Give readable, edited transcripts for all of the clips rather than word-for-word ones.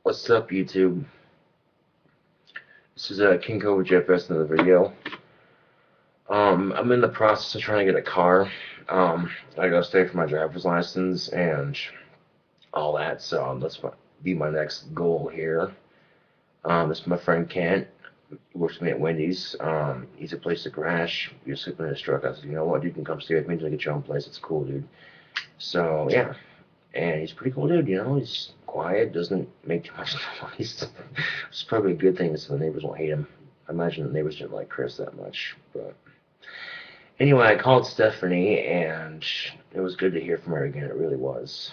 What's up, YouTube? This is King Cobra JFS, another video. I'm in the process of trying to get a car. I gotta stay for my driver's license and all that, so that's be my next goal here. This is my friend Kent. He works with me at Wendy's. He's a place to crash. You're sleeping in his truck. I said, you know what, you can come stay with me until you get your own place. It's cool, dude. So, yeah. And he's a pretty cool dude, you know. He's quiet, doesn't make too much noise. It's probably a good thing so the neighbors won't hate him. I imagine the neighbors didn't like Chris that much. But anyway, I called Stephanie, and it was good to hear from her again. It really was.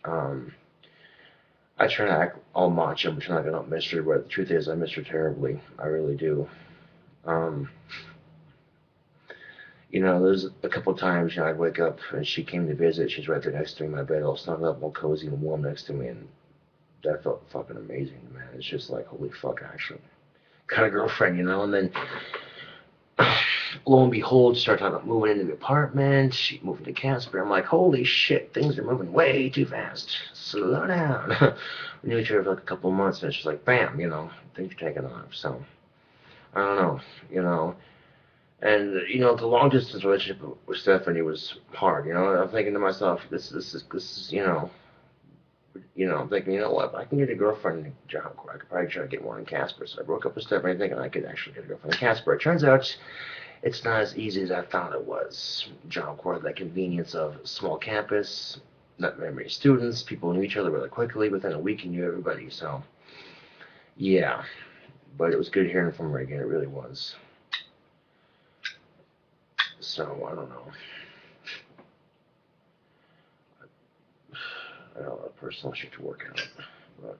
I try to act all macho, pretend like I don't miss her, but the truth is I miss her terribly. I really do. You know, there's a couple times, you know, I'd wake up and she came to visit. She's right there next to me in my bed, all snuggled up, all cozy and warm next to me, and that felt fucking amazing, man. It's just like, holy fuck, I actually got a girlfriend, you know. And then, lo and behold, she started talking about moving into the apartment. She moved to Casper. I'm like, holy shit, things are moving way too fast. Slow down. We knew each other for like a couple of months, and it's just like, bam, you know, things are taking off. So, I don't know, you know. And you know, the long distance relationship with Stephanie was hard. You know, I'm thinking to myself, this is I'm thinking, you know what, if I can get a girlfriend in Job Corps, I could probably try to get one in Casper. So I broke up with Stephanie thinking I could actually get a girlfriend in Casper. It turns out it's not as easy as I thought it was. Job Corps had that convenience of small campus, not very many students, people knew each other really quickly. Within a week, you knew everybody. So yeah, but it was good hearing from her again. It really was. So, I don't know. I got a lot of personal shit to work out. But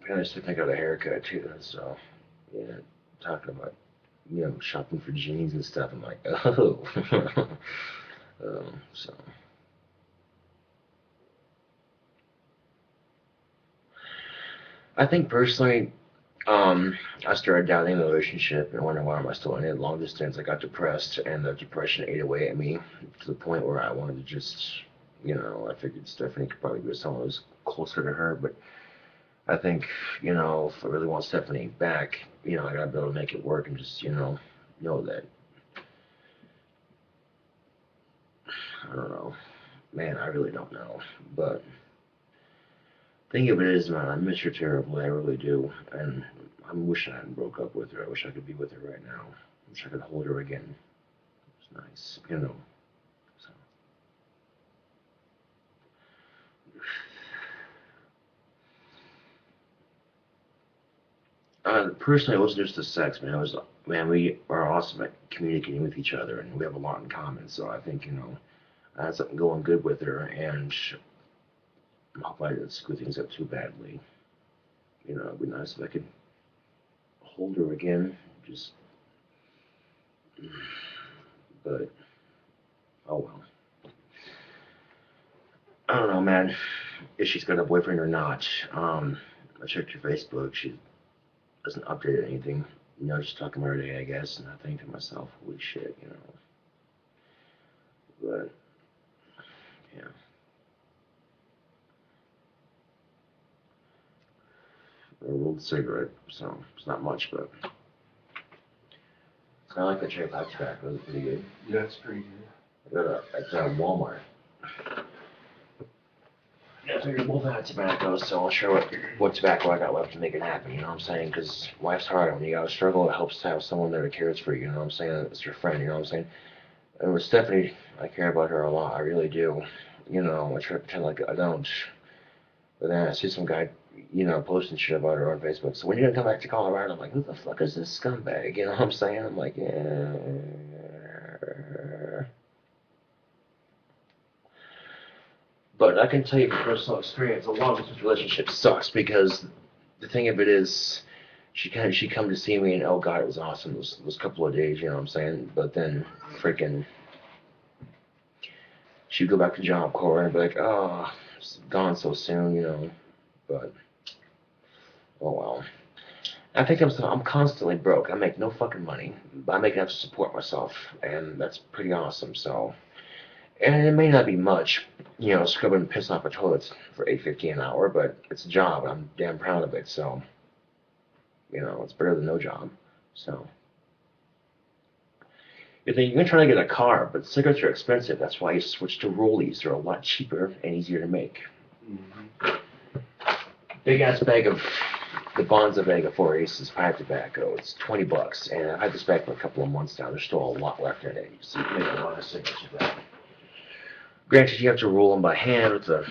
I just think I got a haircut too, so yeah, talking about, you know, shopping for jeans and stuff. I'm like, oh. So I think personally, I started doubting the relationship and wondering why am I still in it. Long distance, I got depressed, and the depression ate away at me to the point where I wanted to just, you know, I figured Stephanie could probably be with someone who's closer to her, but I think, you know, if I really want Stephanie back, you know, I gotta be able to make it work and just, you know that. I don't know. Man, I really don't know. But the thing of it is, man, I miss her terribly. I really do. And I'm wishing I hadn't broke up with her. I wish I could be with her right now. I wish I could hold her again. It's nice, you know. So. Personally, it wasn't just the sex, man. It was, man, we are awesome at communicating with each other, and we have a lot in common. So I think, you know, I had something going good with her, and I hope I didn't screw things up too badly. You know, it'd be nice if I could hold her again. Just, but oh well. I don't know, man. If she's got a boyfriend or not. I checked her Facebook. She doesn't update anything. You know, just talking about her day, I guess. And I think to myself, holy shit, you know. But yeah. I rolled a cigarette, so it's not much, but I like the cherry pie tobacco. It's pretty good. Yeah, it's pretty good. I got it at Walmart. I figured both had tobacco, so I'll show what tobacco I got left to make it happen, you know what I'm saying? Because life's hard. When you gotta struggle, it helps to have someone there that cares for you, you know what I'm saying? It's your friend, you know what I'm saying? And with Stephanie, I care about her a lot. I really do. You know, I try to pretend like I don't. But then I see some guy, you know, posting shit about her on Facebook. So when you gonna come back to Colorado? I'm like, who the fuck is this scumbag? You know what I'm saying? I'm like, yeah. But I can tell you from personal experience, a long distance relationship sucks because the thing of it is, she come to see me and oh god, it was awesome those couple of days, you know what I'm saying? But then freaking she'd go back to Job Corps and be like, oh, it's gone so soon, you know. But, oh well. I think I'm constantly broke. I make no fucking money, but I make enough to support myself, and that's pretty awesome. So, and it may not be much, you know, scrubbing and pissing off a toilets for $8.50 an hour, but it's a job. I'm damn proud of it. So, you know, it's better than no job. So, you think you're trying to get a car, but cigarettes are expensive. That's why you switch to rollies. They're a lot cheaper and easier to make. Big ass bag of the Bonza bag of 4 Aces pipe tobacco. It's $20, and I've had this bag for a couple of months now. There's still a lot left in it. So you can make a lot of cigarettes with that. Granted, you have to roll them by hand with a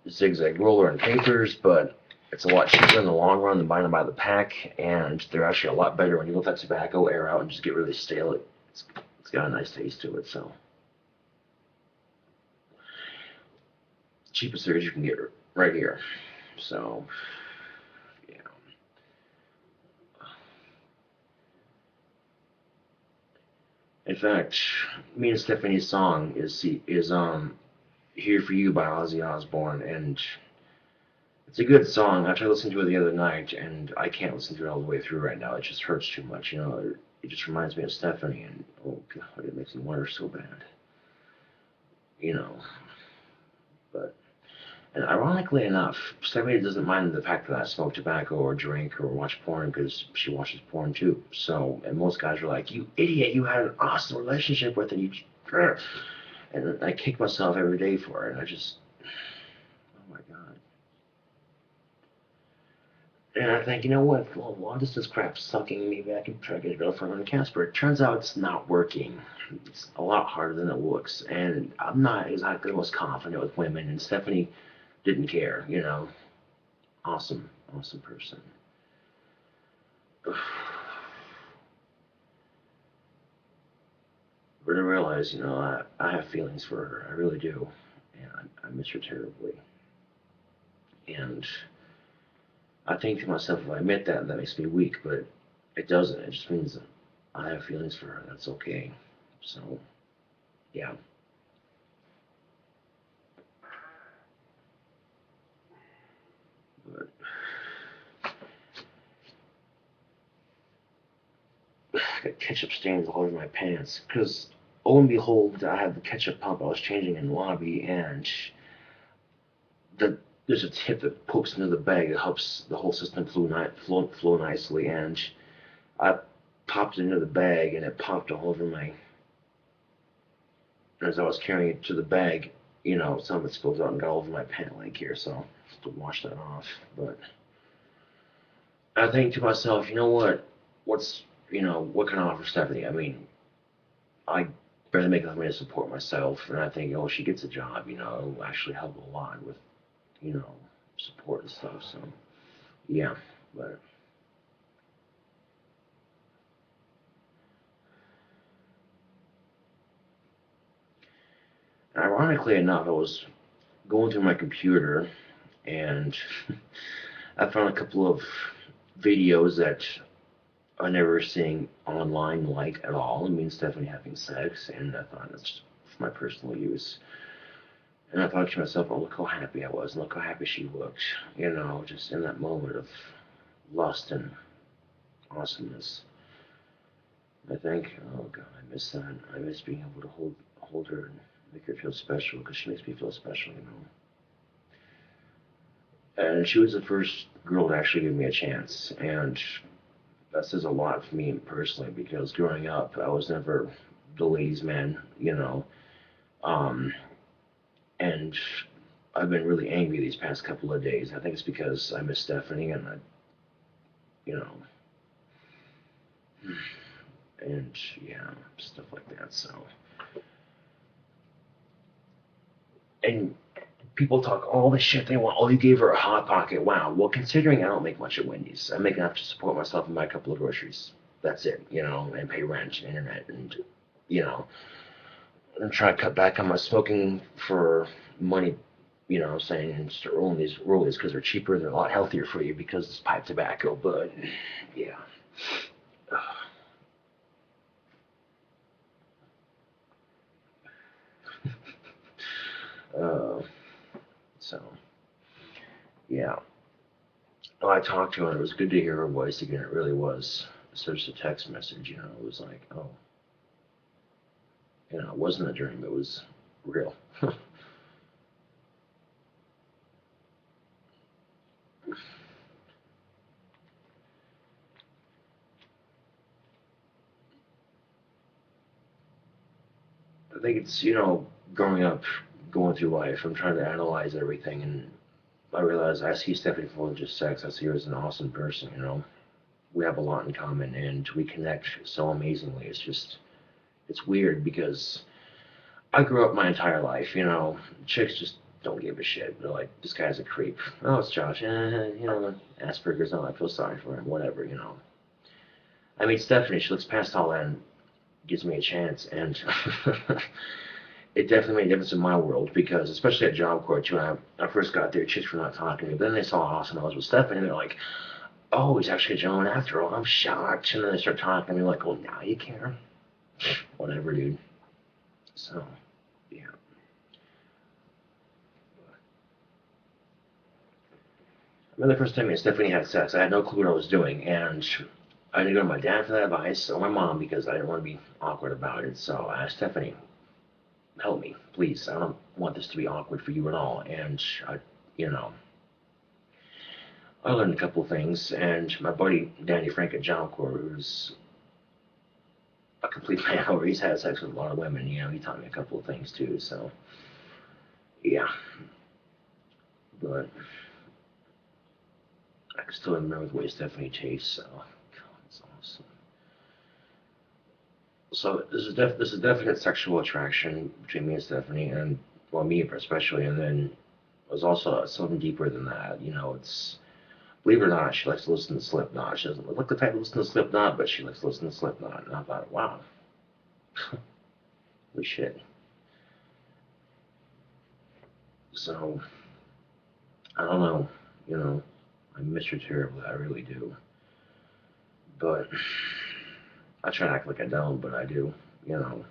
zigzag roller and papers, but it's a lot cheaper in the long run than buying them by the pack, and they're actually a lot better when you let that tobacco air out and just get really stale. It's got a nice taste to it, so. Cheapest cigarettes you can get right here. So, yeah. In fact, me and Stephanie's song is "Here for You" by Ozzy Osbourne, and it's a good song. I tried to listen to it the other night, and I can't listen to it all the way through right now. It just hurts too much, you know. It just reminds me of Stephanie, and oh god, it makes me want her so bad, you know. But and ironically enough, Stephanie doesn't mind the fact that I smoke tobacco or drink or watch porn because she watches porn too. So, and most guys are like, "You idiot! You had an awesome relationship with her." And I kick myself every day for it. And I just, oh my god. And I think, you know what? Well, why does this crap sucking me back and try to get a girlfriend on Casper? It turns out it's not working. It's a lot harder than it looks. And I'm not exactly the most confident with women. And Stephanie didn't care, you know. Awesome, awesome person. But I realize, you know, I have feelings for her. I really do. And I miss her terribly. And I think to myself, if I admit that, that makes me weak, but it doesn't. It just means that I have feelings for her. That's okay. So, yeah. But I got ketchup stains all over my pants because, oh and behold, I had the ketchup pump I was changing in the lobby, and there's a tip that pokes into the bag that helps the whole system flow nicely, and I popped it into the bag, and it popped all over my. As I was carrying it to the bag, you know, some of it spills out and got all over my pant leg here, so I have to wash that off. But I think to myself, you know what? What can I offer Stephanie? I mean, I barely make enough money to support myself, and I think, oh, she gets a job, you know, it'll actually help a lot with, you know, support and stuff. So, yeah, but. Ironically enough, I was going through my computer and I found a couple of videos that I never seen online like at all. It means definitely having sex, and I thought it's just for my personal use. And I thought to myself, oh, look how happy I was, and look how happy she looked, you know, just in that moment of lust and awesomeness. I think, oh god, I miss that. I miss being able to hold her and make her feel special because she makes me feel special, you know. And she was the first girl to actually give me a chance, and that says a lot for me personally because growing up, I was never the ladies' man, you know. Um, and I've been really angry these past couple of days. I think it's because I miss Stephanie and you know, and yeah, stuff like that. So, and people talk all the shit they want. Oh, you gave her a hot pocket. Wow. Well, considering I don't make much at Wendy's, I make enough to support myself and buy a couple of groceries. That's it, you know, and pay rent and internet and, you know, and try to cut back on my smoking for money, you know, saying and start rolling these rollies because they're cheaper, they're a lot healthier for you because it's pipe tobacco. But yeah. So, yeah. Well, I talked to her, and it was good to hear her voice again. It really was. So just a text message, you know, it was like, oh, you know, it wasn't a dream, it was real. I think it's, you know, growing up, going through life, I'm trying to analyze everything, and I realize I see Stephanie full of just sex. I see her as an awesome person, you know. We have a lot in common, and we connect so amazingly. It's just, it's weird because I grew up my entire life, you know, chicks just don't give a shit. They're like, this guy's a creep. Oh, it's Josh. You know, Asperger's. Oh, I feel sorry for him. Whatever, you know. I mean, Stephanie, she looks past all that and gives me a chance, and it definitely made a difference in my world because, especially at Job Corps, too, when I first got there, chicks were not talking to me. But then they saw how awesome I was with Stephanie, and they're like, oh, he's actually a gentleman after all. I'm shocked. And then they start talking to me like, well, now you care. Whatever, dude. So, yeah. I remember the first time me and Stephanie had sex, I had no clue what I was doing, and I didn't go to my dad for that advice or my mom because I didn't want to be awkward about it. So I asked Stephanie, help me, please. I don't want this to be awkward for you at all. And you know, I learned a couple of things, and my buddy Danny Frank at Job Corps, who's a complete man over, he's had sex with a lot of women, you know, he taught me a couple of things too, so, yeah. But I can still remember the way Stephanie tastes, so, God, it's awesome. So, there's a definite sexual attraction between me and Stephanie, and, well, me especially, and then there's also something deeper than that, you know, it's, believe it or not, she likes to listen to Slipknot. She doesn't look the type to listen to Slipknot, but she likes to listen to Slipknot. And I thought, wow, holy shit. So, I don't know, you know, I miss her terribly, I really do. But I try to act like I don't, but I do, you know.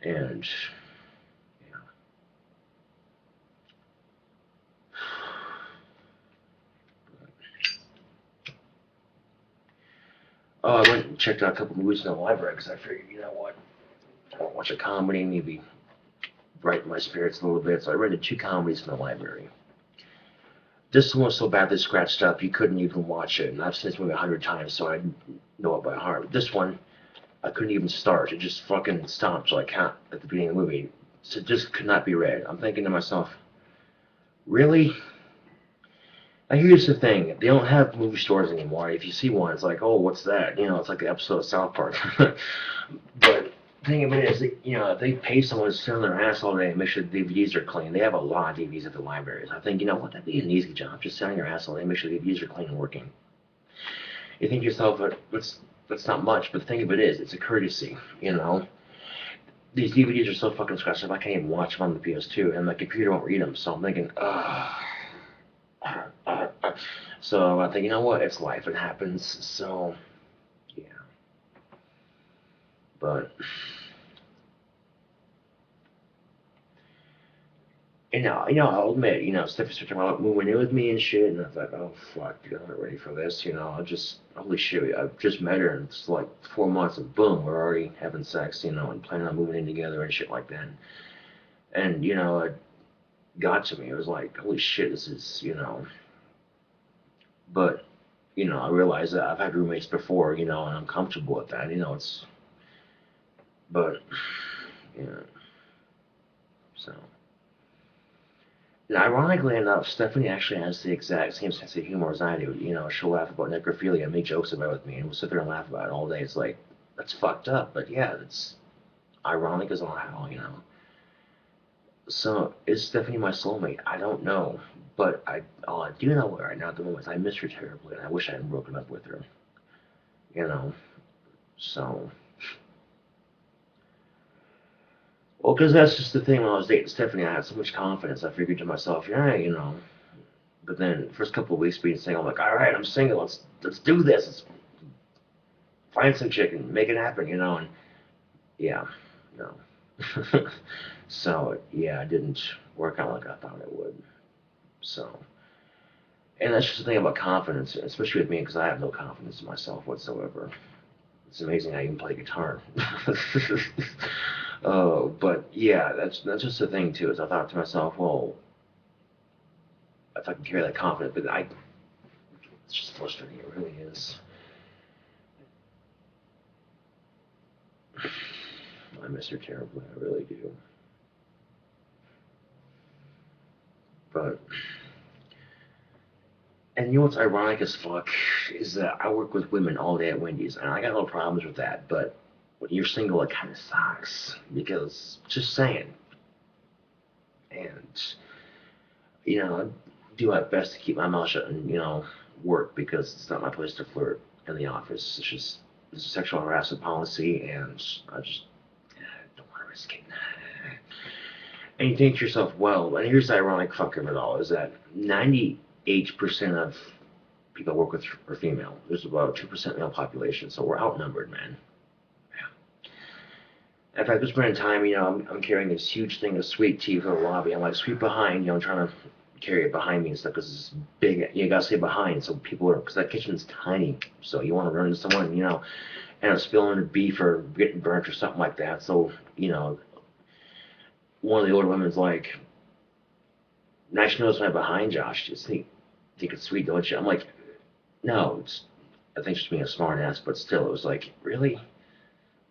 And, yeah. Oh, I went and checked out a couple movies in the library because I figured, you know what, I want to watch a comedy, maybe brighten my spirits a little bit. So I rented 2 comedies from the library. This one was so badly scratched up you couldn't even watch it, and I've seen this movie 100 times, so I know it by heart. This one, I couldn't even start. It just fucking stopped till I count at the beginning of the movie. So it just could not be read. I'm thinking to myself, really? Now here's the thing, they don't have movie stores anymore. If you see one, it's like, oh, what's that? You know, it's like the episode of South Park. But the thing of it is, that, you know, if they pay someone to sit on their ass all day and make sure the DVDs are clean, they have a lot of DVDs at the libraries. I think, you know what, that'd be an easy job. Just sit on your ass all day and make sure the DVDs are clean and working. You think to yourself, that's not much, but the thing of it is, it's a courtesy, you know? These DVDs are so fucking scratched up, I can't even watch them on the PS2, and my computer won't read them, so I'm thinking, ugh. So I think, you know what, it's life, it happens, so, yeah. But, I'll admit, Steffi started talking about moving in with me and shit, and I thought, oh, fuck, dude, I'm not ready for this, holy shit, I've just met her, and it's like 4 months, and boom, we're already having sex, and planning on moving in together and shit like that. And, it got to me, it was like, holy shit, this is, but, I realized that I've had roommates before, and I'm comfortable with that, but, yeah, so. And ironically enough, Stephanie actually has the exact same sense of humor as I do. She'll laugh about necrophilia and make jokes about it with me, and we'll sit there and laugh about it all day. It's like, that's fucked up, but yeah, it's ironic as all hell. So, is Stephanie my soulmate? I don't know, but all I do know right now at the moment is I miss her terribly, and I wish I hadn't broken up with her. So. Well, because that's just the thing when I was dating Stephanie, I had so much confidence. I figured to myself, yeah. But then, first couple of weeks being single, I'm like, all right, I'm single. Let's do this. Let's find some chick and make it happen, And yeah, no. So yeah, it didn't work out like I thought it would. So, and that's just the thing about confidence, especially with me, because I have no confidence in myself whatsoever. It's amazing I even play guitar. But yeah, that's just the thing too. Is I thought to myself, well, if I can carry that confidence, but it's just frustrating. It really is. I miss her terribly. I really do. But and you know what's ironic as fuck is that I work with women all day at Wendy's, and I got no problems with that. But when you're single, it kind of sucks because just saying. And I do my best to keep my mouth shut and work because it's not my place to flirt in the office. It's a sexual harassment policy, and I just don't want to risk it. And you think to yourself, well, and here's the ironic fuck of it all, is that 98% of people I work with are female. There's about 2% male population, so we're outnumbered, man. Yeah. In fact, this point in time, I'm carrying this huge thing of sweet tea for the lobby. I'm like, sweet behind, I'm trying to carry it behind me and stuff because it's big. You gotta stay behind, so because that kitchen's tiny, so you want to run into someone, end up spilling the beef or getting burnt or something like that. So, one of the older women's like, nice to know it's my behind, Josh. Just think it's sweet, don't you? I'm like, no, I think she's being a smart ass, but still, it was like, really?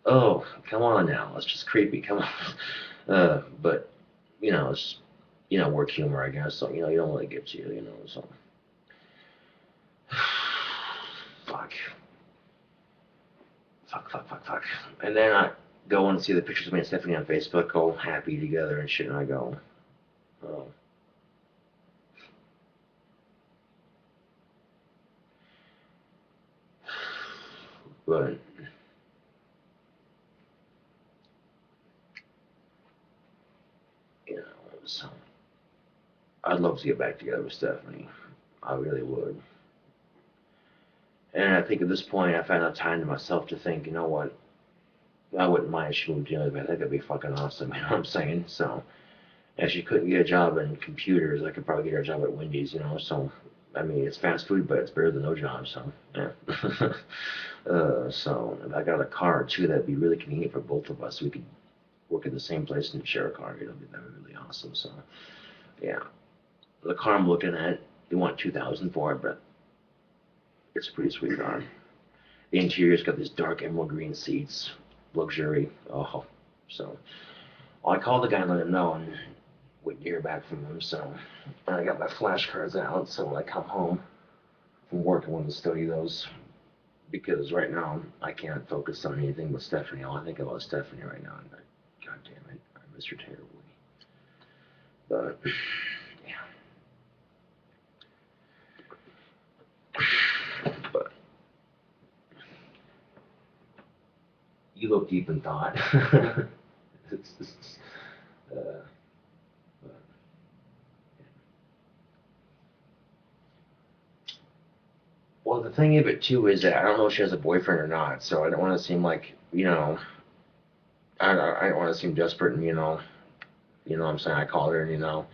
Oh, come on now, it's just creepy. Come on. But it's work humor, I guess. So you don't let it get to you, So fuck, fuck. And then I go and see the pictures of me and Stephanie on Facebook, all happy together and shit, and I go, oh. But so I'd love to get back together with Stephanie. I really would. And I think at this point, I've had enough time to myself to think, you know what? I wouldn't mind if she moved to Italy. I think that'd be fucking awesome. You know what I'm saying? So, if she couldn't get a job in computers, I could probably get her a job at Wendy's. So, I mean, it's fast food, but it's better than no job. So, yeah. So, if I got a car too, that'd be really convenient for both of us. We could work at the same place and share a car. That'd be really awesome. So, yeah. The car I'm looking at, they want $2,000 for it, but it's a pretty sweet car. The interior's got these dark emerald green seats, luxury. Oh, so I called the guy and let him know, and wait to hear back from him. So I got my flashcards out, so when I come home from work, I want to study those because right now I can't focus on anything but Stephanie. All I think about is Stephanie right now, and God damn it, I miss her terribly. But yeah. But you look deep in thought. uh, well, the thing of it too is that I don't know if she has a boyfriend or not, so I don't want to seem like I don't want to seem desperate, and what I'm saying. I called her, and oh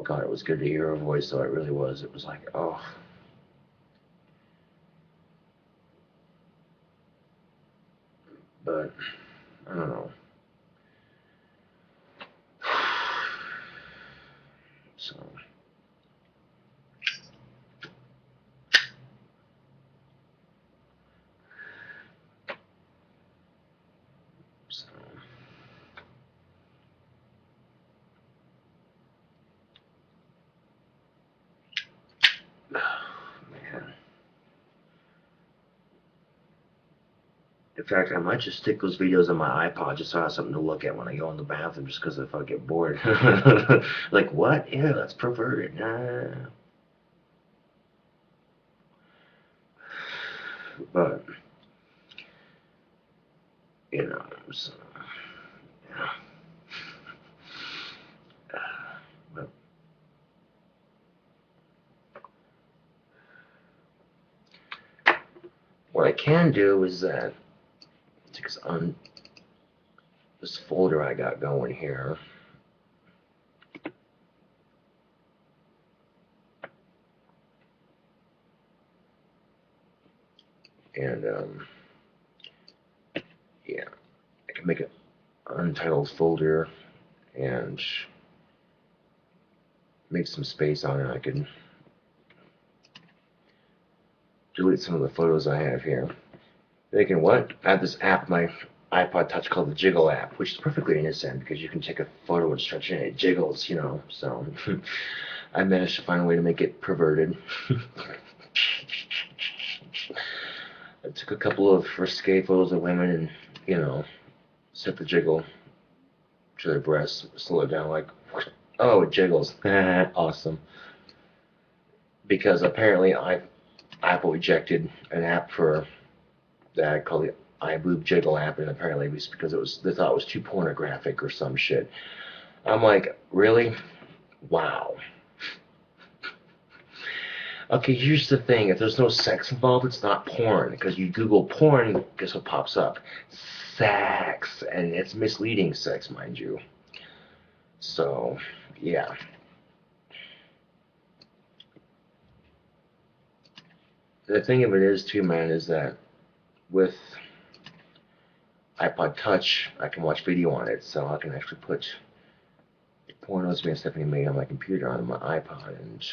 God, it was good to hear her voice. So it really was. It was like, oh, but I don't know. So. Man. In fact, I might just stick those videos on my iPod just so I have something to look at when I go in the bathroom, just because if I get bored. Like, what? Yeah, that's perverted. Nah. But, so, yeah. But what I can do is that, because this folder I got going here. And yeah, I can make an untitled folder and make some space on it. I can delete some of the photos I have here. Thinking, what? I have this app, my iPod Touch, called the Jiggle app, which is perfectly innocent because you can take a photo and stretch it and it jiggles, you know. So I managed to find a way to make it perverted. I took a couple of risque photos of women and, you know, set the jiggle to their breasts, slow it down, like, oh, it jiggles. Awesome. Because apparently Apple ejected an app for that called the iBoob Jiggle app, and apparently it was because they thought it was too pornographic or some shit. I'm like, really? Wow. Okay, here's the thing. If there's no sex involved, it's not porn. Because you Google porn, guess what pops up? Sex. And it's misleading sex, mind you. So, yeah. The thing of it is, too, man, is that with iPod Touch, I can watch video on it. So I can actually put pornos me and Stephanie made on my computer on my iPod and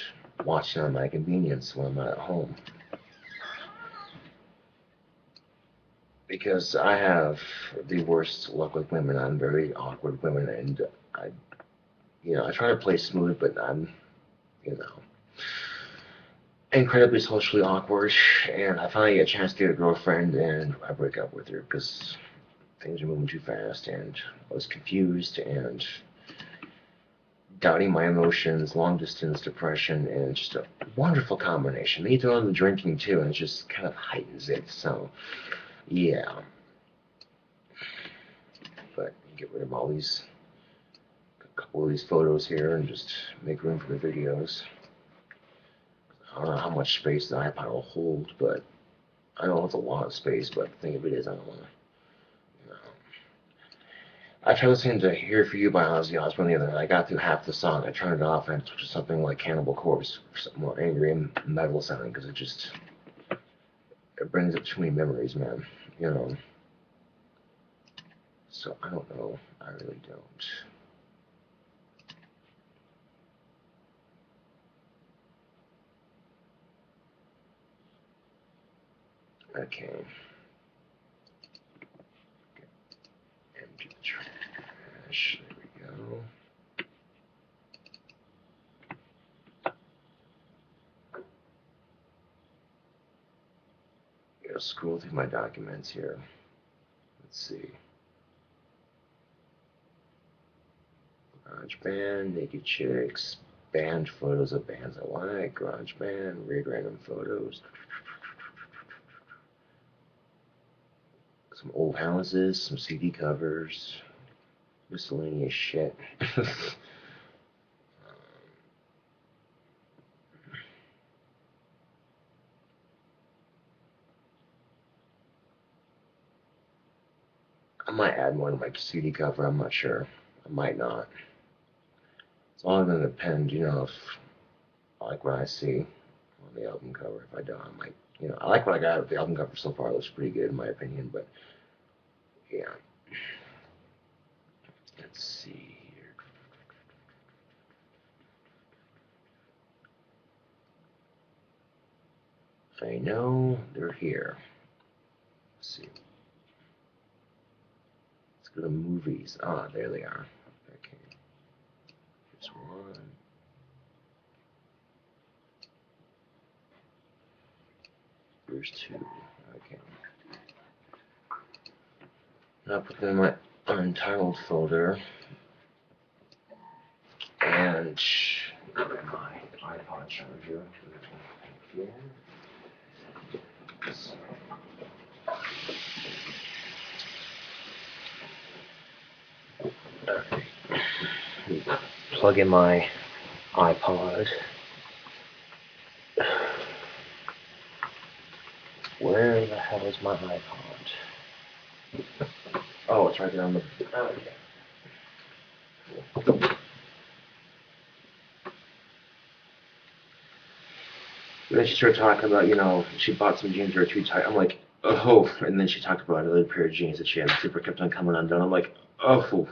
watch it on my convenience when I'm not at home. Because I have the worst luck with women. I'm very awkward with women, and I try to play smooth, but I'm, incredibly socially awkward. And I finally get a chance to get a girlfriend, and I break up with her because things are moving too fast, and I was confused and doubting my emotions, long distance depression, and it's just a wonderful combination. Then you throw in the drinking too, and it just kind of heightens it. So, yeah. But get rid of a couple of these photos here, and just make room for the videos. I don't know how much space the iPod will hold, but I know it's a lot of space. But the thing of it is, I don't want to. I tried listening to "Here for You" by Ozzy Osbourne the other night. I got through half the song. I turned it off and switched to something like Cannibal Corpse, something more angry and metal sounding, because it brings up too many memories, man. So I don't know. I really don't. Okay. Empty the trash. There we go. Gotta scroll through my documents here. Let's see. Garage band, naked chicks, band photos of bands I like, garage band, weird random photos. Some old houses, some CD covers, miscellaneous shit. I might add more to my CD cover, I'm not sure. I might not. It's all going to depend, if I like what I see on the album cover. If I don't, I might, I like what I got with the album cover so far. It looks pretty good in my opinion, but yeah. Let's see here. I know they're here. Let's see. Let's go to movies. Ah, there they are. Okay. Here's one. Here's two. Okay. Now put them in my untitled folder. And my iPod charger. Here. Plug in my iPod. Where the hell is my iPod? Oh, Oh, it's right there on the. Oh, okay. And then she started talking about, you know, she bought some jeans that were too tight. I'm like, oh. And then she talked about another pair of jeans that she had. The zipper kept on coming undone. I'm like, oh.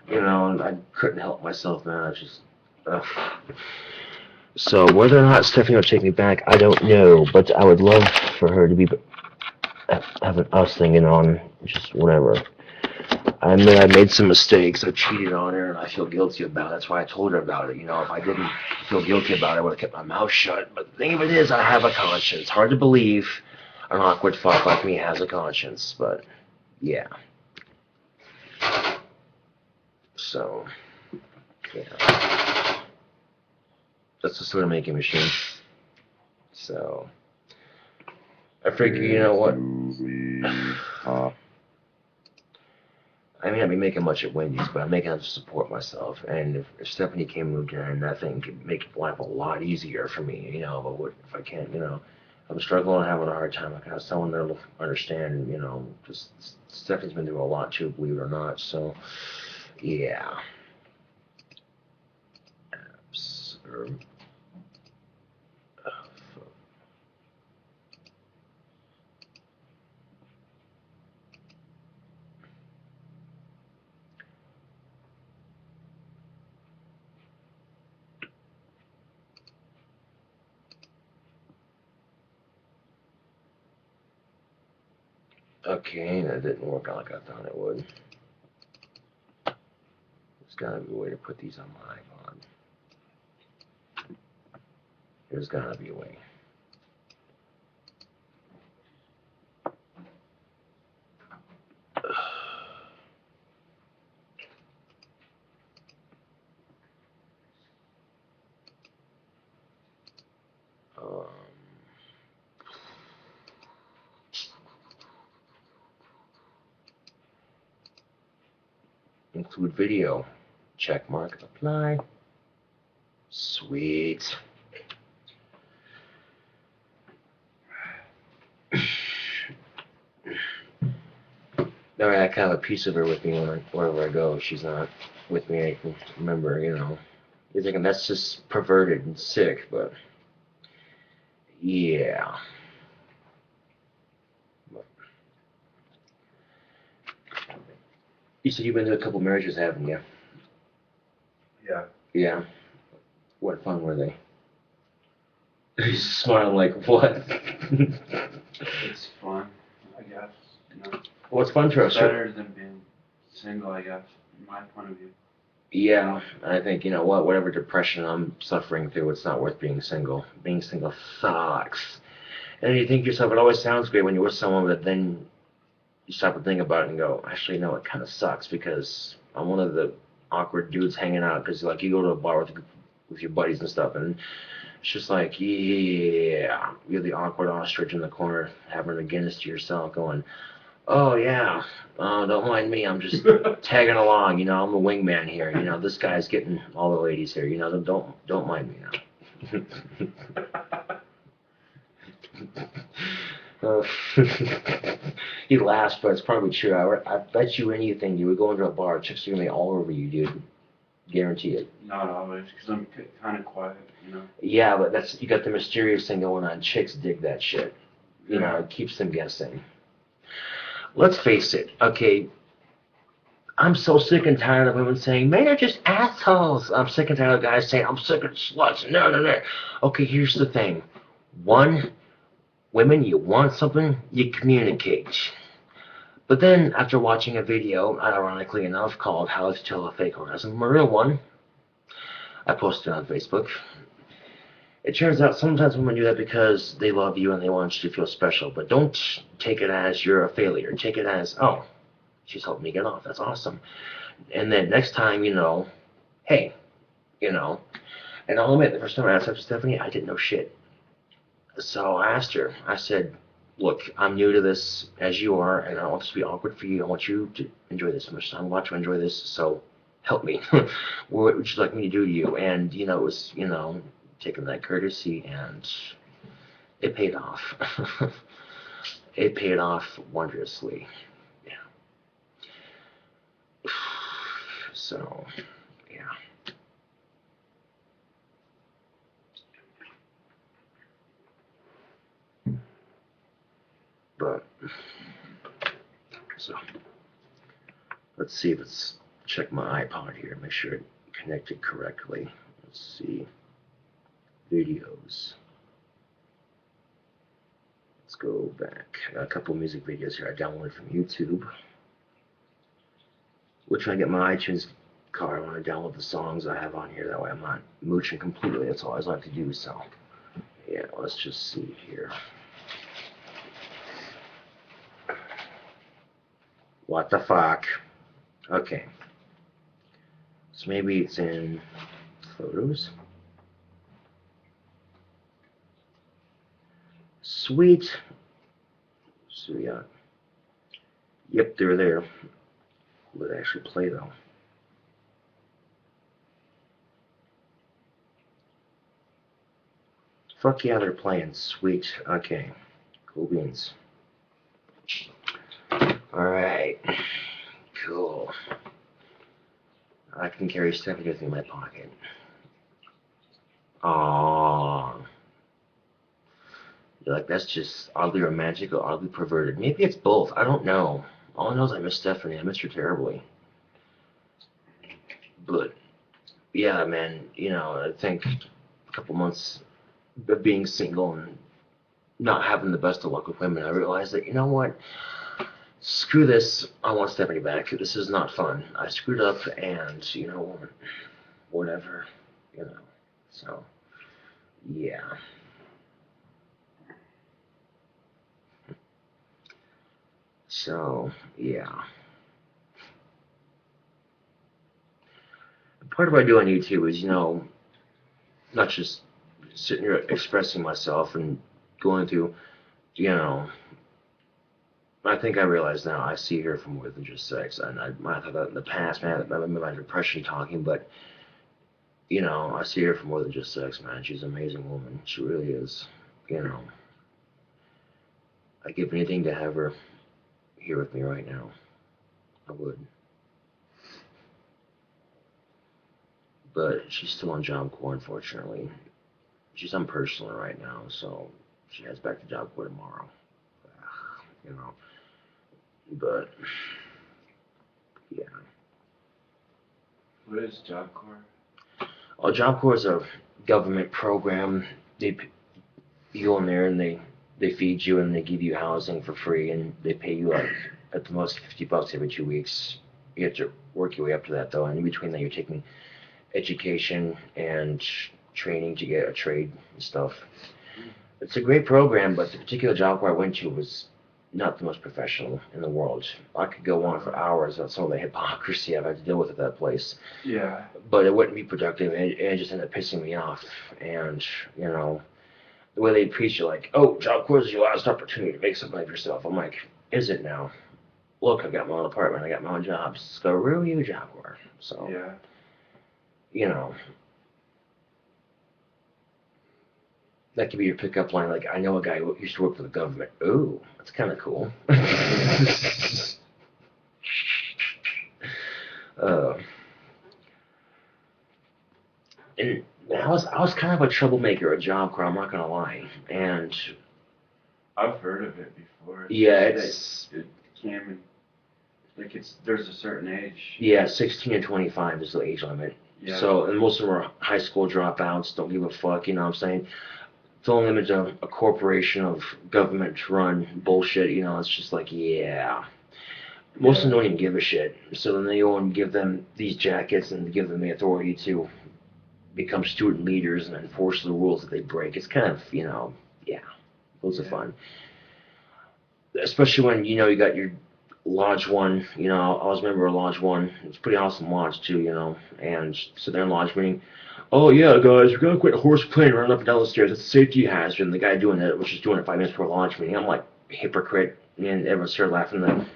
You know, and I couldn't help myself, man. I just. So whether or not Stephanie will take me back, I don't know. But I would love for her to be having us thinking on just whatever. I admit I made some mistakes. I cheated on her, and I feel guilty about it. That's why I told her about it. You know, if I didn't feel guilty about it, I would have kept my mouth shut. But the thing of it is, I have a conscience. Hard to believe an awkward fuck like me has a conscience, but yeah. So, yeah. That's the sort of making machine. So, I figure, you know what? I may not be making much at Wendy's, but I'm making enough to support myself. And if Stephanie came moved in, and that thing could make life a lot easier for me, you know. But what if I can't, you know? I'm struggling and having a hard time. I can have someone that'll understand, you know. Just Stephanie's been through a lot too, believe it or not. So, yeah. Okay, that didn't work out like I thought it would. There's gotta be a way to put these on my iPod. There's gotta be a way. Include video. Check mark. Apply. Sweet. Now I kind of a piece of her with me wherever I go. If she's not with me, I can remember, you know. You're thinking that's just perverted and sick, but yeah. You said you've been to a couple marriages, haven't you? Yeah. Yeah. What fun were they? He's smiling like, what? It's fun, I guess. You know, What's fun for us? better than being single, I guess, in my point of view. Yeah, I think, you know what, whatever depression I'm suffering through, it's not worth being single. Being single sucks. And you think to yourself, it always sounds great when you're with someone, but then you stop and think about it and go, actually, no, it kind of sucks because I'm one of the awkward dudes hanging out because, like, you go to a bar with your buddies and stuff, and it's just like, yeah, you're the awkward ostrich in the corner having a Guinness to yourself going, oh, yeah, don't mind me, I'm just tagging along, you know, I'm the wingman here, you know, this guy's getting all the ladies here, you know, don't mind me now. He laughs, but it's probably true. I bet you anything, you would go into a bar, chicks are gonna be all over you, dude. Guarantee it. Not always, because I'm kind of quiet, you know. Yeah, but that's you got the mysterious thing going on. Chicks dig that shit. You know, it keeps them guessing. Let's face it, okay. I'm so sick and tired of women saying men are just assholes. I'm sick and tired of guys saying I'm sick of sluts. No, no, no. Okay, here's the thing. One, women, you want something, you communicate. But then, after watching a video, ironically enough, called How to Tell a Fake Orgasm, a real one, I posted it on Facebook. It turns out sometimes women do that because they love you and they want you to feel special, but don't take it as you're a failure. Take it as, oh, she's helped me get off. That's awesome. And then next time, you know, hey, you know, and I'll admit, the first time I asked Stephanie, I didn't know shit. So I asked her, I said, look, I'm new to this as you are, and I don't want this to be awkward for you. I want you to enjoy this as much as I want to enjoy this, so help me. What would you like me to do to you? And, you know, it was, you know, taking that courtesy, and it paid off. It paid off wondrously. Yeah. So, yeah. But, so, let's see if it's, check my iPod here, make sure it connected correctly. Let's see, videos. Let's go back. I got a couple music videos here I downloaded from YouTube. Which when I get my iTunes card, I want to download the songs I have on here. That way I'm not mooching completely. That's all I like to do. So, yeah, let's just see here. What the fuck? Okay. So maybe it's in photos. Sweet. So we got. Yep, they're there. Will it actually play though? Fuck yeah, they're playing. Sweet. Okay. Cool beans. Alright. Cool. I can carry stuff in my pocket. Aww. You're like, that's just oddly romantic or oddly perverted. Maybe it's both. I don't know. All I know is I miss Stephanie. I miss her terribly. But, yeah, man, you know, I think a couple months of being single and not having the best of luck with women, I realized that, you know what? Screw this. I want Stephanie back. This is not fun. I screwed up and, you know, whatever, you know. So, yeah. So, yeah. Part of what I do on YouTube is, you know, not just sitting here expressing myself and going through, you know, I think I realize now I see her for more than just sex. And I might have thought that in the past, man, that might be my depression talking, but, you know, I see her for more than just sex, man. She's an amazing woman. She really is. You know, I'd give anything to have her here with me right now. I would. But she's still on Job Corps, unfortunately. She's on personal right now, so she heads back to Job Corps tomorrow. You know. But, yeah. What is Job Corps? Well, Job Corps is a government program. You go in there and they feed you and they give you housing for free and they pay you like at the most $50 every 2 weeks. You have to work your way up to that though, and in between that you're taking education and training to get a trade and stuff. It's a great program, but the particular job where I went to was not the most professional in the world. I could go on for hours on some of the hypocrisy I've had to deal with at that place. Yeah. But it wouldn't be productive, and it just ended up pissing me off. And, you know, the way they preach you, like, oh, Job Corps is your last opportunity to make something of yourself. I'm like, is it now? Look, I've got my own apartment, I got my own job. Screw you, Job Corps. So, Yeah. you know, that could be your pickup line. Like, I know a guy who used to work for the government. Ooh, that's kind of cool. And I was kind of a troublemaker at Job Corps. I'm not gonna lie. And I've heard of it before. yeah, it's it can, like there's a certain age. yeah, 16 and 25 is the age limit. Yeah. So, and most of them are high school dropouts. Don't give a fuck. You know what I'm saying? Filling them into a corporation of government-run bullshit. You know, it's just like, yeah. Most of them don't even give a shit. So then they go and give them these jackets and give them the authority to become student leaders and enforce the rules that they break. It's kind of, you know, yeah, loads of fun. Especially when, you know, you got your Lodge 1, you know, I was a member of Lodge 1. It's a pretty awesome lodge, too, you know, and so they're in Lodge meeting. Oh, yeah, guys, we're going to quit horse plane running up and down the stairs. It's a safety hazard. And the guy doing that was just doing it 5 minutes before Lodge meeting. I'm like, hypocrite. And everyone started laughing. And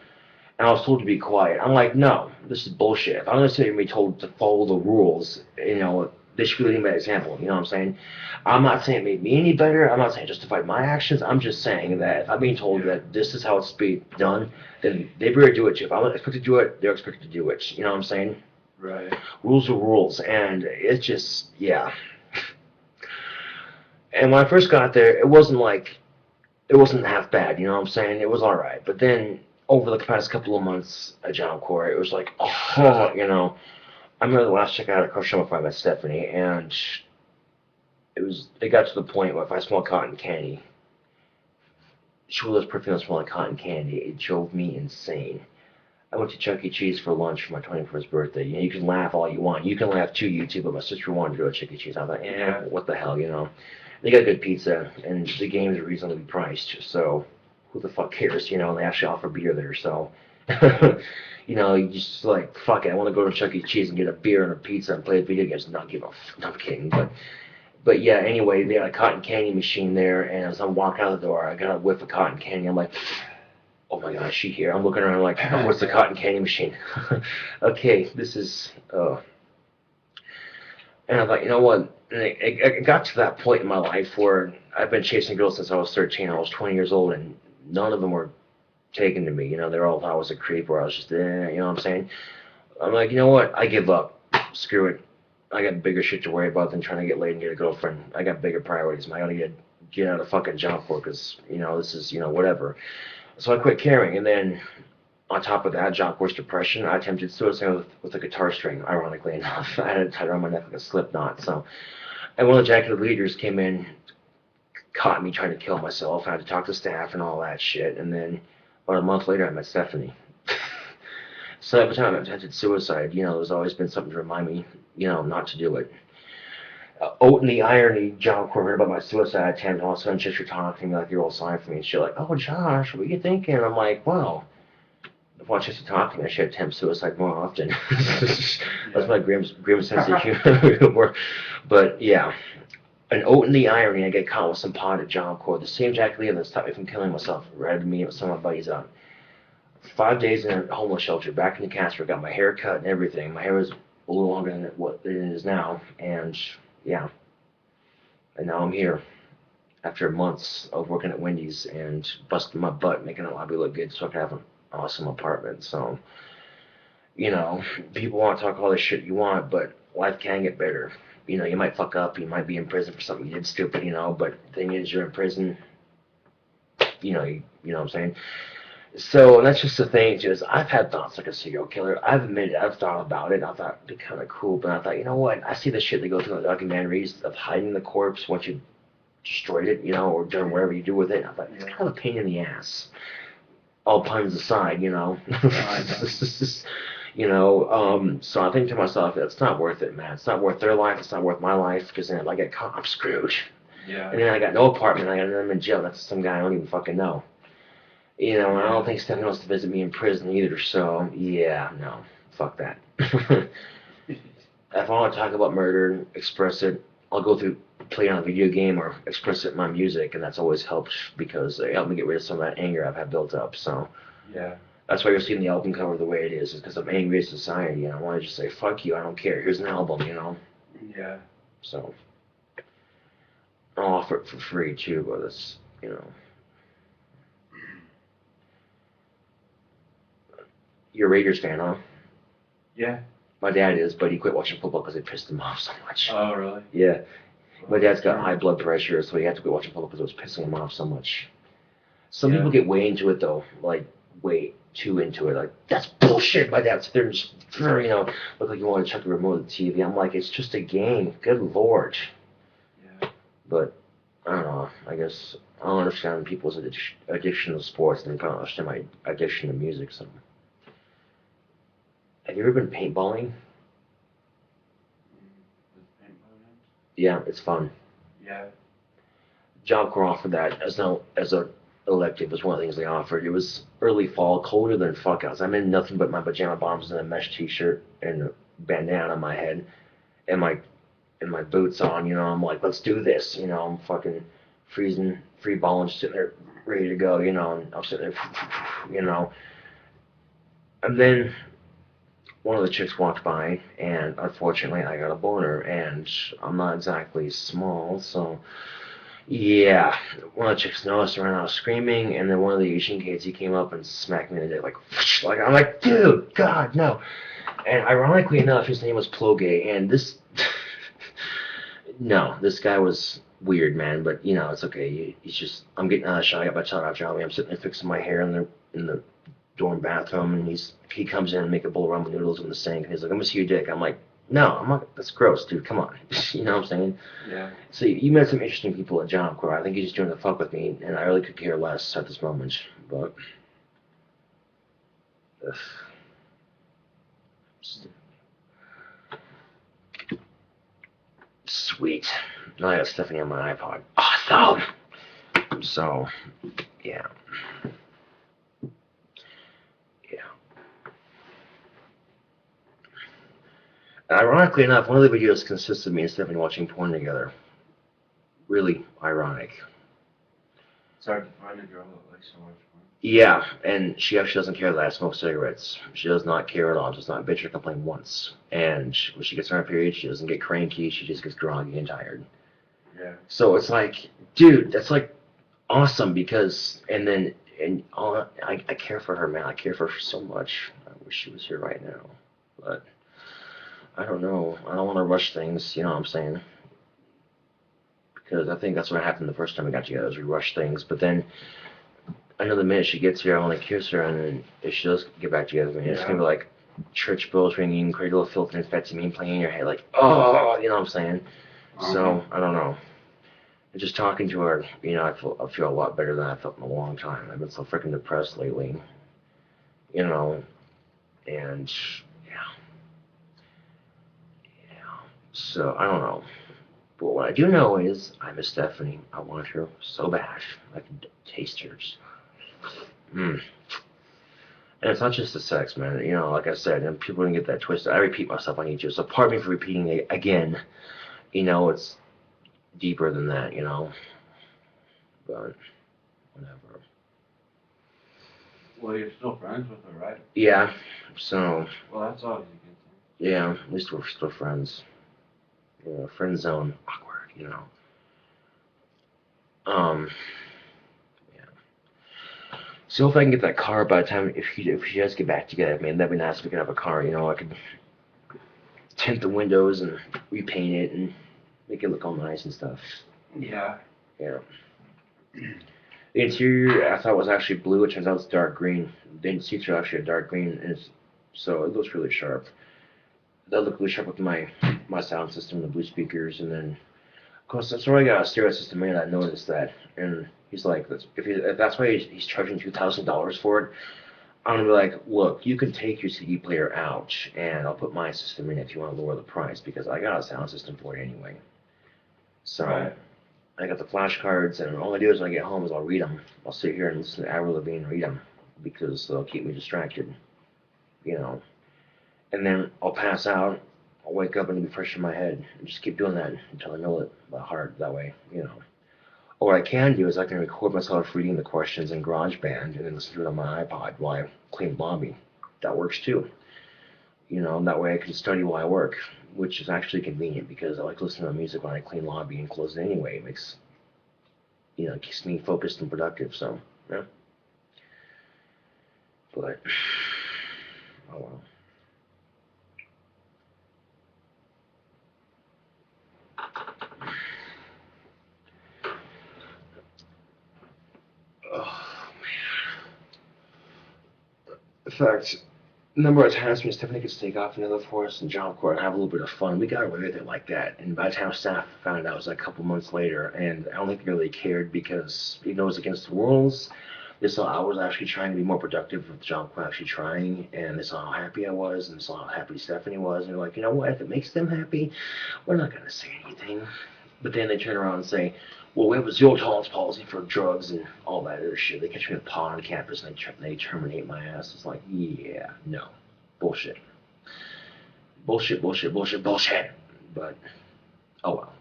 I was told to be quiet. I'm like, no, this is bullshit. If I'm going to sit here and be told to follow the rules, you know, they should be leading by example. You know what I'm saying? I'm not saying it made me any better. I'm not saying it justified my actions. I'm just saying that if I'm being told that this is how it's being done, then they better do it too. If I'm expected to do it, they're expected to do it. You know what I'm saying? Right. Rules are rules, and it's just, yeah. And when I first got there, it wasn't half bad, you know what I'm saying? It was alright. But then, over the past couple of months at Job Corps, it was like, oh, you know. I remember the last check I had at Shop I met Stephanie, and it got to the point where if I smelled cotton candy, she would perfume smell like cotton candy. It drove me insane. I went to Chuck E. Cheese for lunch for my 21st birthday. You know, you can laugh all you want. You can laugh too, you too, but my sister wanted to go to Chuck E. Cheese. I thought, what the hell, you know? They got good pizza, and the games are reasonably priced, so who the fuck cares, you know? They actually offer beer there, so... you know, you just like, fuck it, I want to go to Chuck E. Cheese and get a beer and a pizza and play video games. Not give a no, I'm kidding, but yeah, anyway, they had a cotton candy machine there, and as I'm walking out the door, I got a whiff of cotton candy. I'm like, oh my god, is she here? I'm looking around like, oh, what's the cotton candy machine? Okay, this is, and I thought, you know what? And it got to that point in my life where I've been chasing girls since I was 13. I was 20 years old, and none of them were taken to me. You know, they were all thought I was a creep, or I was just, you know what I'm saying? I'm like, you know what? I give up. Screw it. I got bigger shit to worry about than trying to get laid and get a girlfriend. I got bigger priorities. I gotta get out of fucking Job Corps because, you know, this is, you know, whatever. So I quit caring, and then on top of that, Job Corps depression, I attempted suicide with a guitar string, ironically enough. I had it tied around my neck like a slip knot. So, and one of the jacket leaders came in, caught me trying to kill myself. I had to talk to staff and all that shit, and then about a month later, I met Stephanie. So every time I've attempted suicide, you know, there's always been something to remind me, you know, not to do it. In the irony, Job Corps heard about my suicide attempt, and all of a sudden chicks were talking to me like you're all signed for me and shit, like, oh, Josh, what are you thinking? And I'm like, well, if I want chicks to talk to me, I should attempt suicide more often. That's my grim sense of humor. But, yeah. And in the irony, I get caught with some pot at Job Corps, the same Jack Lee that stopped me from killing myself, ratted me with some of my buddies out. 5 days in a homeless shelter, back in the Casper, got my hair cut and everything. My hair was a little longer than what it is now, and yeah. And now I'm here after months of working at Wendy's and busting my butt, making the lobby look good so I can have an awesome apartment. So, you know, people want to talk all this shit you want, but life can get better. You know, you might fuck up, you might be in prison for something you did stupid, you know, but the thing is, you're in prison, you know what I'm saying? So that's just the thing, just I've had thoughts like a serial killer. I've admitted I've thought about it. I thought it'd be kind of cool, but I thought, you know what? I see the shit they go through in the documentaries of hiding the corpse once you destroyed it, you know, or done whatever you do with it. I thought it's kind of a pain in the ass. All puns aside, you know. You know, so I think to myself, it's not worth it, man. It's not worth their life. It's not worth my life, because then if I get caught, I'm screwed. Yeah. And then I got no apartment. I got them in jail. That's some guy I don't even fucking know. You know, and I don't think Stephanie wants to visit me in prison either, so, yeah, no, fuck that. If I want to talk about murder, express it, I'll go through, play it on a video game or express it in my music, and that's always helped because it helped me get rid of some of that anger I've had built up, so. Yeah. That's why you're seeing the album cover the way it is because I'm angry at society, and I want to just say, fuck you, I don't care, here's an album, you know? Yeah. So, I'll offer it for free, too, but it's, you know. You're a Raiders fan, huh? Yeah. My dad is, but he quit watching football because it pissed him off so much. Oh, really? Yeah. My dad's got high blood pressure, so he had to quit watching football because it was pissing him off so much. Some people get way into it, though. Like, way too into it. Like, that's bullshit. My dad's there and just, you know, look like you want to check the remote of the TV. I'm like, it's just a game. Good Lord. Yeah. But, I don't know. I guess I don't understand people's addiction to sports, and I don't understand my addiction to music, so. Have you ever been paintballing? Yeah, it's fun. Yeah. Job Corps offered that as a elective. Was one of the things they offered. It was early fall, colder than fuck out. I'm in nothing but my pajama bottoms and a mesh t-shirt and a bandana on my head and my boots on. You know, I'm like, let's do this. You know, I'm fucking freezing, free balling, sitting there ready to go. You know, and I'm sitting there, you know, and then one of the chicks walked by, and unfortunately I got a boner, and I'm not exactly small, so yeah. One of the chicks noticed and ran out screaming, and then one of the Asian kids, he came up and smacked me in the dick, like I'm like, dude, God, no. And ironically enough, his name was Plogay, and this, no, this guy was weird, man. But you know, it's okay. He's just, I'm getting out of the shower. I got my towel out, Johnny. I'm sitting there fixing my hair in the dorm bathroom, and he comes in and make a bowl of ramen noodles in the sink, and he's like, "I'm gonna see your dick." I'm like, "No, I'm not. That's gross, dude. Come on." You know what I'm saying? Yeah. So you met some interesting people at Job Corps. I think he's just doing the fuck with me, and I really could care less at this moment. But ugh. Sweet. Now I got Stephanie on my iPod. Awesome. So, yeah. Ironically enough, one of the videos consists of me and Stephanie watching porn together. Really ironic. It's hard to find a girl that likes to watch porn. Yeah, and she actually doesn't care that I smoke cigarettes. She does not care at all. Does not bitch or complain once. And when she gets on her period, she doesn't get cranky. She just gets groggy and tired. Yeah. So it's like, dude, that's like awesome because, and then, and all, I care for her, man. I care for her so much. I wish she was here right now. But I don't know. I don't want to rush things, you know what I'm saying? Because I think that's what happened the first time we got together, is we rushed things. But then I know the minute she gets here, I want to kiss her, and then if she does get back together with me, it's going to be like church bells ringing, Cradle of Filth and Infectimine playing in your head, like, oh, you know what I'm saying? So, I don't know. Just talking to her, you know, I feel a lot better than I felt in a long time. I've been so freaking depressed lately, you know, and so I don't know. But what I do know is I miss Stephanie. I want her so bad. I can taste hers. And it's not just the sex, man. You know, like I said, and people didn't get that twisted. I repeat myself on YouTube, so pardon me for repeating it again. You know, it's deeper than that, you know. But whatever. Well, you're still friends with her, right? Yeah. So. Well, that's always a good thing. Yeah, at least we're still friends. Yeah, friend zone, awkward, you know. Yeah. So if I can get that car by the time, if she does get back together, man, that'd be nice if we could have a car, you know. I could tint the windows and repaint it and make it look all nice and stuff. Yeah. Yeah. The interior I thought was actually blue. It turns out it's dark green. The seats are actually a dark green, and so it looks really sharp. That looked really sharp with my sound system, the blue speakers, and then of course that's where I got a stereo system in. I noticed that, and he's like, if that's why he's charging $2,000 for it, I'm gonna be like, look, you can take your CD player out, and I'll put my system in if you want to lower the price, because I got a sound system for it anyway. So. Right. I got the flashcards, and all I do is when I get home is I'll read them. I'll sit here and listen to Avril Lavigne and read them, because they'll keep me distracted, you know. And then I'll pass out, I'll wake up and it'll be fresh in my head, and just keep doing that until I know it by heart that way, you know. Or what I can do is I can record myself reading the questions in GarageBand and then listen to it on my iPod while I clean the lobby. That works too. You know, that way I can study while I work, which is actually convenient because I like listening to music when I clean lobby and close it anyway. It makes, you know, it keeps me focused and productive, so, yeah. But, oh well. Oh, man. In fact, a number of times me and Stephanie could stake off another forest and Job Corps and have a little bit of fun. We got away with it like that. And by the time staff found it out, it was like a couple months later. And I don't think they really cared because even though it was against the rules, they saw I was actually trying to be more productive with Job Corps actually trying. And they saw how happy I was and they saw how happy Stephanie was. And they're like, you know what? If it makes them happy, we're not going to say anything. But then they turn around and say, well, we have a zero tolerance policy for drugs and all that other shit. They catch me with pot on campus and they terminate my ass. It's like, yeah, no. Bullshit. Bullshit. But, oh well.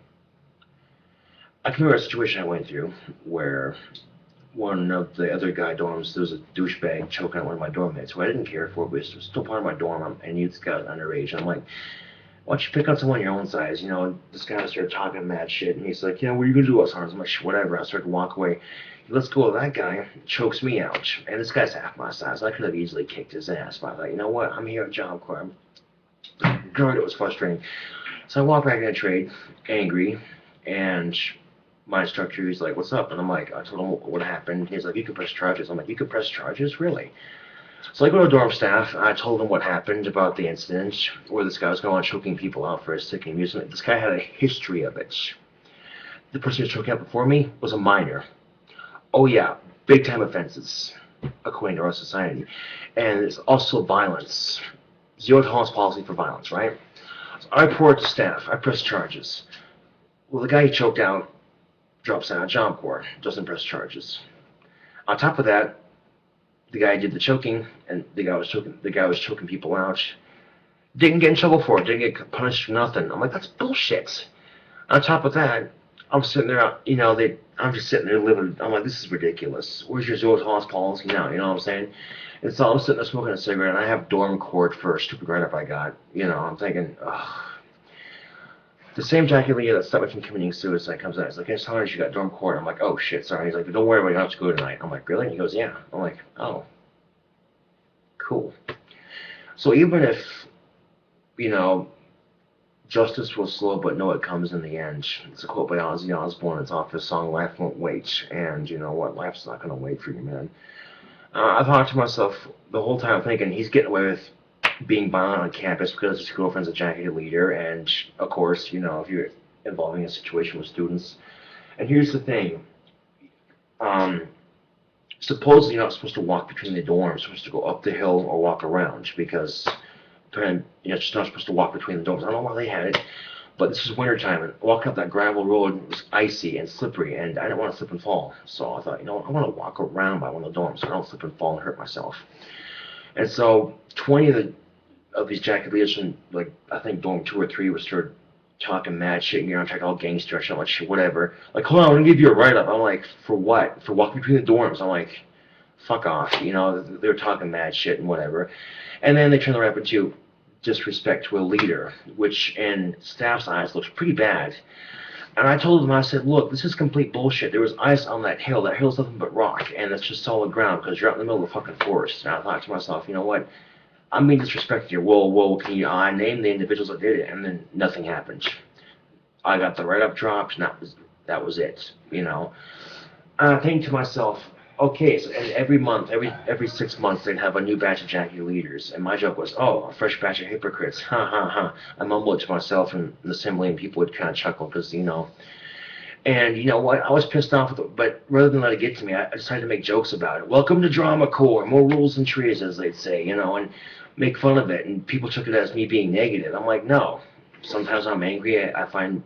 I can remember a situation I went through where one of the other guy dorms, there was a douchebag choking on one of my dorm mates, who I didn't care for, but it was still part of my dorm, and he's got underage. And I'm like, why don't you pick on someone your own size? You know, this guy started talking mad shit, and he's like, you know, what are you going to do, Alzheimer's? I'm like, whatever. I started to walk away. Let's go with that guy. Chokes me out. And this guy's half my size. I could have easily kicked his ass. But I thought, you know what? I'm here at Job Corps. God, it was frustrating. So I walk back in the trade, angry, and my instructor, he's like, what's up? And I'm like, I told him what happened. He's like, you can press charges. I'm like, you can press charges? Really? So I go to dorm staff, and I told them what happened about the incident, where this guy was going on choking people out for his sick amusement. This guy had a history of it. The person who was choking out before me was a minor. Oh yeah, big time offenses, according to our society. And it's also violence. Zero tolerance policy for violence, right? So I report to staff. I press charges. Well, the guy he choked out drops out of Job Corps, doesn't press charges. On top of that, the guy did the choking, and the guy was choking people out. Didn't get in trouble for it. Didn't get punished for nothing. I'm like, that's bullshit. On top of that, I'm sitting there, I'm just sitting there living. I'm like, this is ridiculous. Where's your zero tolerance policy now? You know what I'm saying? And so I'm sitting there smoking a cigarette, and I have dorm court for a stupid write-up I got. I'm thinking, ugh. The same Jackie Lee that stopped me from committing suicide comes out. He's like, hey, sorry, you got dorm court. I'm like, oh, shit, sorry. He's like, don't worry about it. You don't have to go tonight. I'm like, really? And he goes, yeah. I'm like, oh, cool. So even if, justice will slow, but no, it comes in the end. It's a quote by Ozzy Osbourne. It's off his song Life Won't Wait. And you know what? Life's not going to wait for you, man. I thought to myself the whole time thinking he's getting away with being violent on campus because his girlfriend's a Jackie leader. And, of course, if you're involving a situation with students. And here's the thing. Supposedly you're not supposed to walk between the dorms. You're supposed to go up the hill or walk around because you're just not supposed to walk between the dorms. I don't know why they had it, but this is wintertime, and walking up that gravel road was icy and slippery, and I didn't want to slip and fall. So I thought, I want to walk around by one of the dorms so I don't slip and fall and hurt myself. And so 20 of these jacket leaders from, I think dorm 2 or 3 would start talking mad shit, and talking all gangster shit, like shit, whatever. Like, hold on, I'm going to give you a write-up. I'm like, for what? For walking between the dorms. I'm like, fuck off. They're talking mad shit and whatever. And then they turn the rap into disrespect to a leader, which in staff's eyes looks pretty bad. And I told them, I said, look, this is complete bullshit. There was ice on that hill. That hill's nothing but rock, and it's just solid ground because you're out in the middle of the fucking forest. And I thought to myself, you know what? I'm being disrespected here. Whoa, can you name the individuals that did it? And then nothing happened. I got the write-up dropped, and that was it, And I think to myself, okay, so every month, every 6 months, they'd have a new batch of Jackie leaders, and my joke was, oh, a fresh batch of hypocrites, ha ha ha. I mumbled it to myself in the assembly, and people would kind of chuckle because, And you know what? I was pissed off with it, but rather than let it get to me, I decided to make jokes about it. Welcome to Drama Corps, more rules and trees, as they'd say, and make fun of it. And people took it as me being negative. I'm like, no. Sometimes I'm angry. I find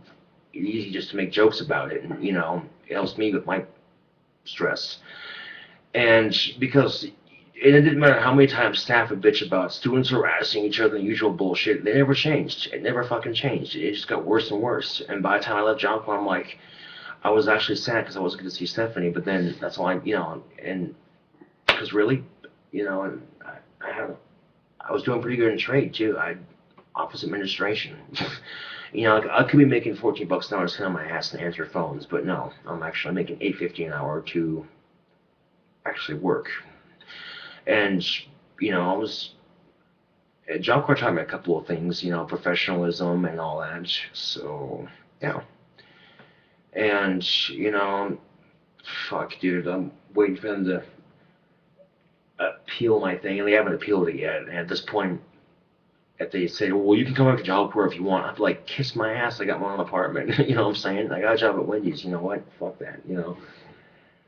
it easy just to make jokes about it, and it helps me with my stress. And because it didn't matter how many times staff would bitch about students harassing each other and the usual bullshit, they never changed. It never fucking changed. It just got worse and worse. And by the time I left Job Corps, I'm like, I was actually sad because I wasn't going to see Stephanie, but then that's all and because really, and I was doing pretty good in trade too. Office administration. I could be making $14 an hour to sit on my ass and answer phones, but no, I'm actually making $8.50 an hour to actually work. And I was at Job Corps taught me a couple of things, professionalism and all that. So yeah. And fuck, dude, I'm waiting for them to appeal my thing, and they haven't appealed it yet. And at this point, if they say, well, you can come back to Job Corps if you want, I'd be like, kiss my ass, I got my own apartment. You know what I'm saying? I got a job at Wendy's. You know what? Fuck that.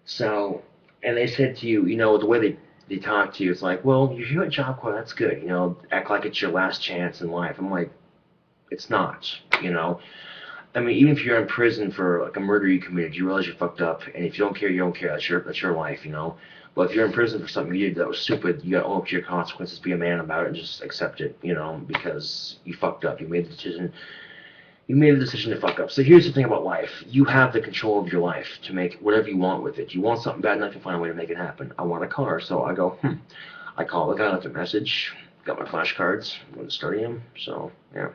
So, and they said to you, the way they talk to you, it's like, well, you're here at Job Corps, that's good. Act like it's your last chance in life. I'm like, it's not. I mean, even if you're in prison for a murder you committed, you realize you fucked up, and if you don't care, you don't care. That's your life, But if you're in prison for something you did that was stupid, you gotta own up to your consequences, be a man about it, and just accept it, because you fucked up. You made the decision. You made the decision to fuck up. So here's the thing about life: you have the control of your life to make whatever you want with it. You want something bad enough, you find a way to make it happen. I want a car, so I go. I call the guy, left a message, got my flashcards, went to study them. So yeah.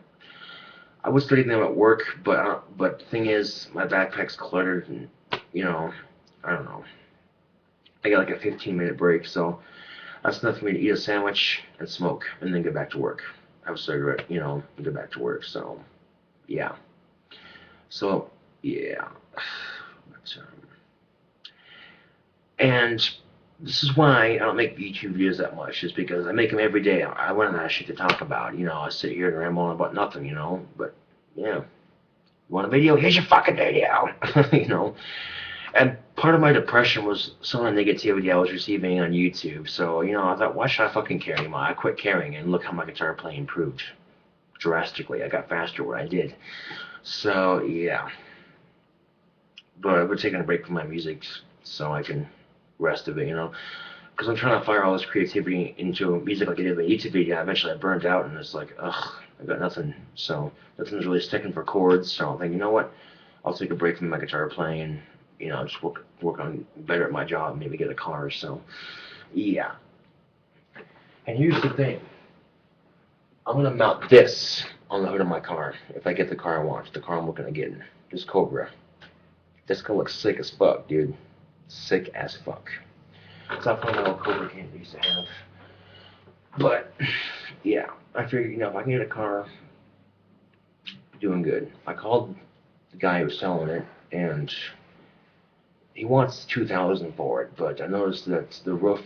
I was studying them at work, but the thing is, my backpack's cluttered, and I don't know. I got like a 15-minute break, so that's enough for me to eat a sandwich and smoke, and then get back to work. have a cigarette, you know, and get back to work. So, yeah. So, yeah. But, and this is why I don't make YouTube videos that much, is because I make them every day. I run out of shit to talk about. You know, I sit here and ramble on about nothing, you know. But, yeah. You want a video? Here's your fucking video. You know. And part of my depression was some of the negativity I was receiving on YouTube. So, you know, I thought, why should I fucking care anymore? I quit caring, and look how my guitar playing improved drastically. I got faster where I did. So, yeah. But I've been taking a break from my music so I can rest of it, you know. Because I'm trying to fire all this creativity into music like I did with a YouTube video. Eventually I burned out, and it's like, ugh, I got nothing. So, nothing's really sticking for chords. So I'm thinking, you know what? I'll take a break from my guitar playing and, you know, just work on better at my job, maybe get a car. So, yeah. And here's the thing. I'm going to mount this on the hood of my car if I get the car I want, the car I'm looking at getting. This Cobra. This gonna look sick as fuck, dude. Sick as fuck. It's not from my old Cobra can I used to have. But, yeah. I figured, you know, if I can get a car, doing good. I called the guy who was selling it, and he wants $2,000 for it, but I noticed that the roof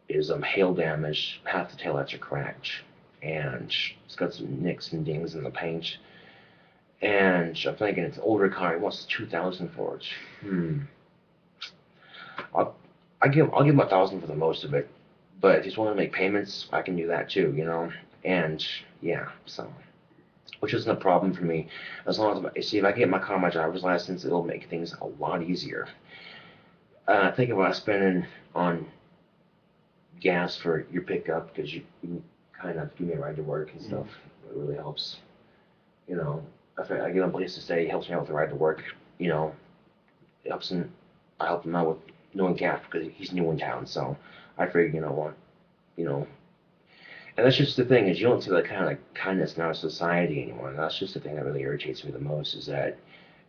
is hail damaged, half the taillights are cracked, and it's got some nicks and dings in the paint. And I'm thinking it's an older car. He wants $2,000 for it. I'll give him $1,000 for the most of it, but if he's willing to make payments, I can do that too, you know. And yeah, so, which isn't a problem for me, as long as see, if I get my car, my driver's license, it'll make things a lot easier. Think about spending on gas for your pickup, because you kind of give me a ride to work and stuff. It really helps, you know. If I get a place to stay, it helps me out with the ride to work, you know. It helps him. I help him out with knowing gas because he's new in town. So I figured, you know what, you know. And that's just the thing, is you don't see that kind of like kindness in our society anymore. And that's just the thing that really irritates me the most, is that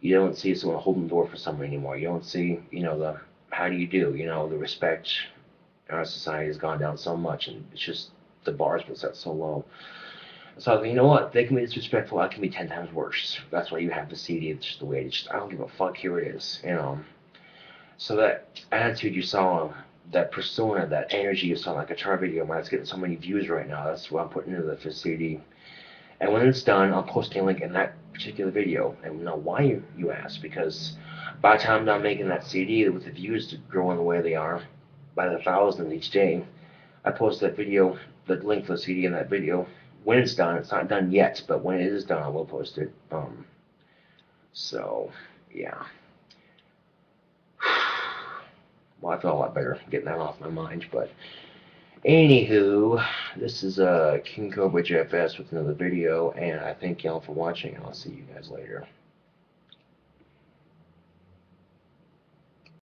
you don't see someone holding the door for someone anymore. You don't see, you know, the how do you do, you know, the respect in our society has gone down so much, and it's just the bar's been set so low. So I was like, you know what? They can be disrespectful. I can be 10 times worse. That's why you have the CD. It's just the way it is. I don't give a fuck. Here it is. You know. So that attitude you saw, that persona, that energy you saw in that guitar video, when it's getting so many views right now, that's what I'm putting into the CD. And when it's done, I'll post a link in that particular video. And you know why, you ask? Because by the time I'm done making that CD, with the views growing the way they are, by the thousands each day, I post that video, the link for the CD in that video. When it's done, it's not done yet, but when it is done, I will post it. So, yeah. Well, I feel a lot better getting that off my mind, but anywho, this is King Cobra JFS with another video, and I thank y'all for watching, and I'll see you guys later.